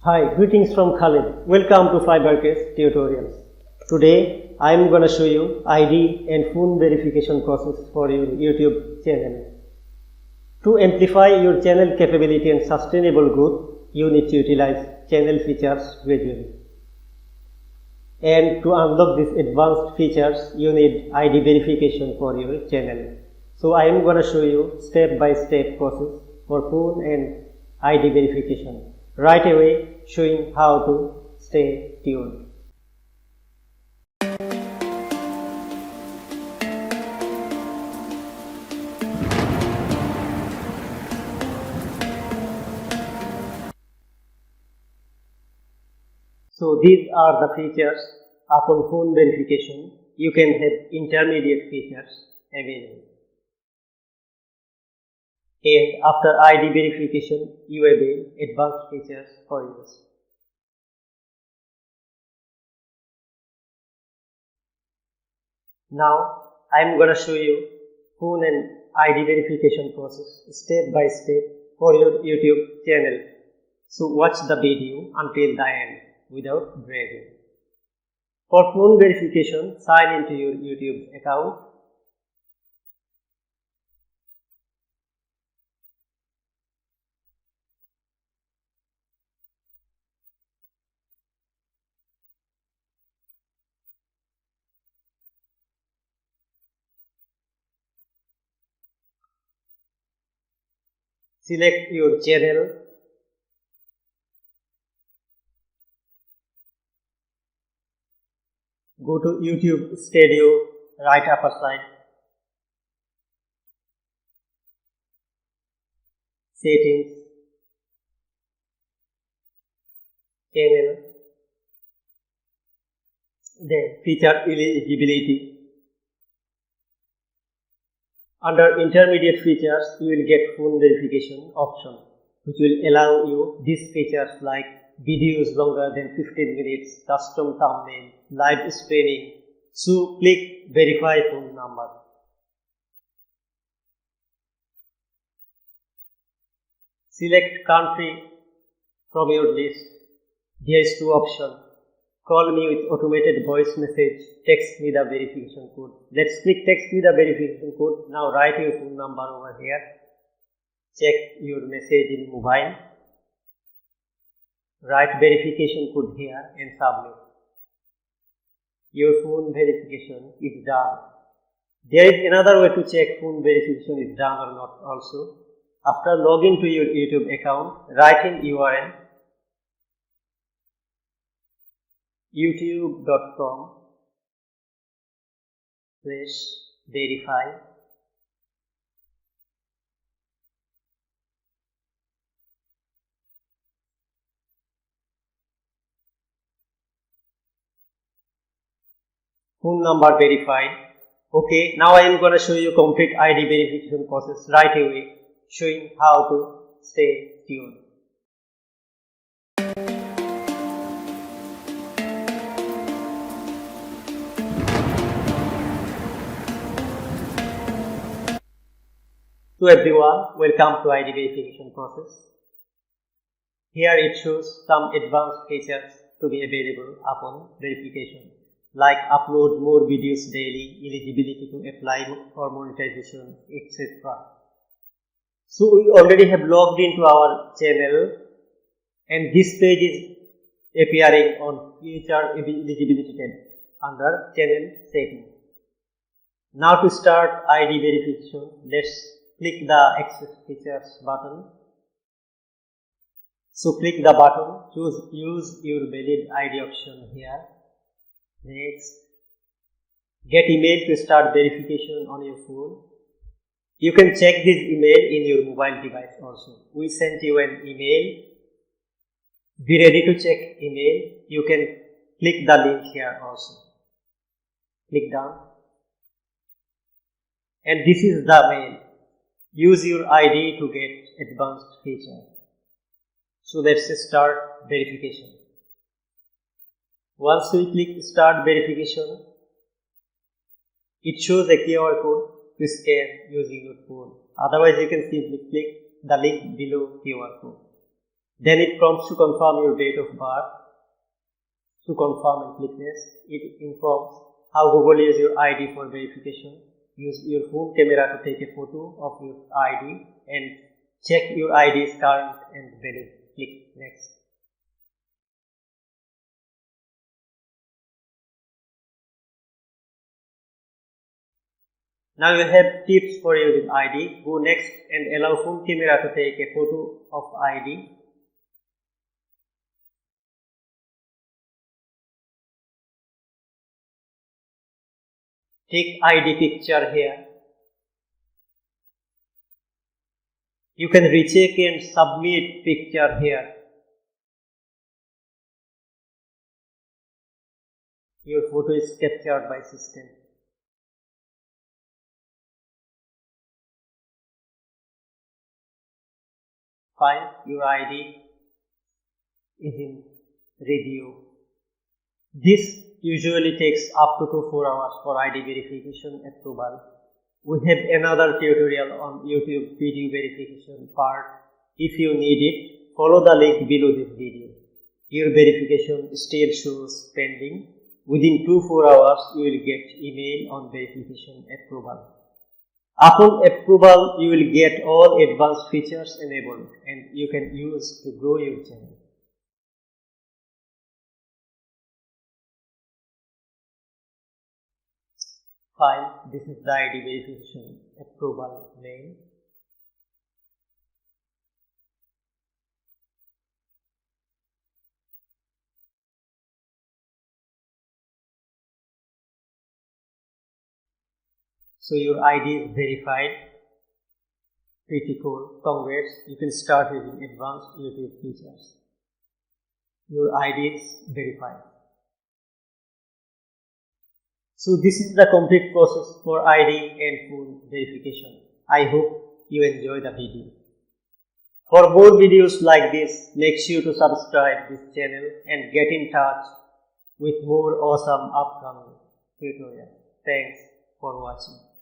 Hi, greetings from Khalid. Welcome to Fiber Crest Tutorials. Today I am going to show you ID and phone verification process for your YouTube channel. To amplify your channel capability and sustainable growth, you need to utilize channel features gradually. And to unlock these advanced features, you need ID verification for your channel. So I am going to show you step-by-step process for phone and ID verification. Right away, showing how to stay tuned. So these are the features. Upon phone verification, you can have intermediate features available. And after ID verification, you avail advanced features for use. Now, I am going to show you phone and ID verification process step by step for your YouTube channel. So watch the video until the end without dragging. For phone verification, sign into your YouTube account. Select your channel. Go to YouTube Studio, right upper side. Settings. Channel. Then feature eligibility. Under intermediate features, you will get phone verification option, which will allow you these features like videos longer than 15 minutes, custom thumbnail, live streaming. So click verify phone number. Select country from your list. There is two options. Call me with automated voice message, text me the verification code. Let's click text me the verification code. Now write your phone number over here. Check your message in mobile. Write verification code here and submit. Your phone verification is done. There is another way to check phone verification is done or not also. After logging to your YouTube account, write in URL youtube.com/verify. Phone number verified. Okay, now I am going to show you complete ID verification process right away, showing how to stay tuned. To everyone, welcome to ID verification process. Here it shows some advanced features to be available upon verification, like upload more videos daily, eligibility to apply for monetization, etc. So we already have logged into our channel and this page is appearing on future eligibility tab under channel setting. Now to start ID verification, let's click the access features button. So click the button, choose use your valid ID option here. Next, get email to start verification on your phone. You can check this email in your mobile device also. We sent you an email. Be ready to check email. You can click the link here also. Click down. And this is the mail. Use your ID to get advanced feature. So let's start verification. Once we click start verification, it shows a QR code to scan using your phone. Otherwise, you can simply click the link below QR code. Then it prompts to confirm your date of birth. To confirm and click next. It informs how Google uses your ID for verification. Use your phone camera to take a photo of your ID and check your ID is current and valid. Click next. Now you have tips for using ID. Go next and allow phone camera to take a photo of ID. Take ID picture here. You can recheck and submit picture here. Your photo is captured by system. Fine, your ID is in review. This usually takes up to 4 hours for ID verification approval. We have another tutorial on YouTube video verification part. If you need it, follow the link below this video. Your verification still shows pending. Within 2-4 hours, you will get email on verification approval. Upon approval, you will get all advanced features enabled and you can use to grow your channel. Fine, this is the ID verification approval name. So your ID is verified. Pretty cool. Congrats. You can start using advanced YouTube features. Your ID is verified. So this is the complete process for ID and phone verification. I hope you enjoy the video. For more videos like this, make sure to subscribe this channel and get in touch with more awesome upcoming tutorials. Thanks for watching.